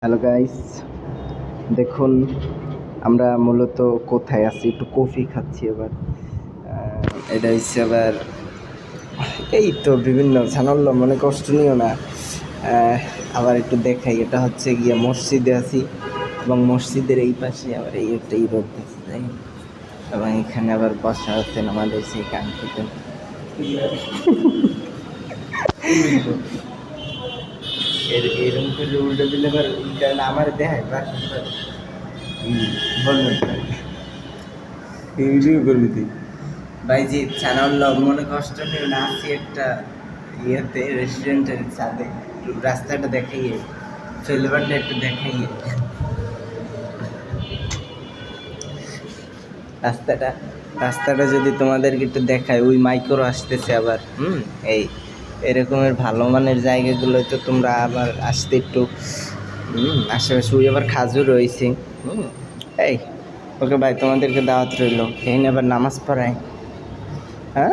Hello guys, দেখুন আমরা মূলত কোথায় আছি। একটু কফি খাচ্ছি এবার। এটা হচ্ছে আবার এই তো বিভিন্ন ঝানল্য, মনে কষ্ট নিও না। আবার একটু দেখাই, এটা হচ্ছে গিয়ে মসজিদে আছি এবং মসজিদের এই পাশে আবার এই একটা রোড দেখতে যাই এবং এখানে আবার বসা হচ্ছে আমাদের সেই কাঙ্ক্ষিত এরকম করে উল্টে দিলে এবার আমার দেখায় বলবেন ভিডিও করবি তুই ভাইজি চ্যানেল মনে কষ্ট নিও না, আসি একটা ইয়েতে রেস্টুরেন্টের ছাদে, একটু রাস্তাটা দেখাইয়ে, ফ্লেভারটা একটু দেখাইয়ে রাস্তাটা রাস্তাটা যদি তোমাদেরকে একটু দেখায়, ওই মাইক্রো আসতেছে আবার। এই এরকমের ভালো মানের জায়গাগুলো তো তোমরা আবার আসতে একটু আশেপাশে ওই আবার খাজুর রয়েছে। এই ওকে ভাই, তোমাদেরকে দাওয়াত রইল, এখানে আবার নামাজ পড়ায়।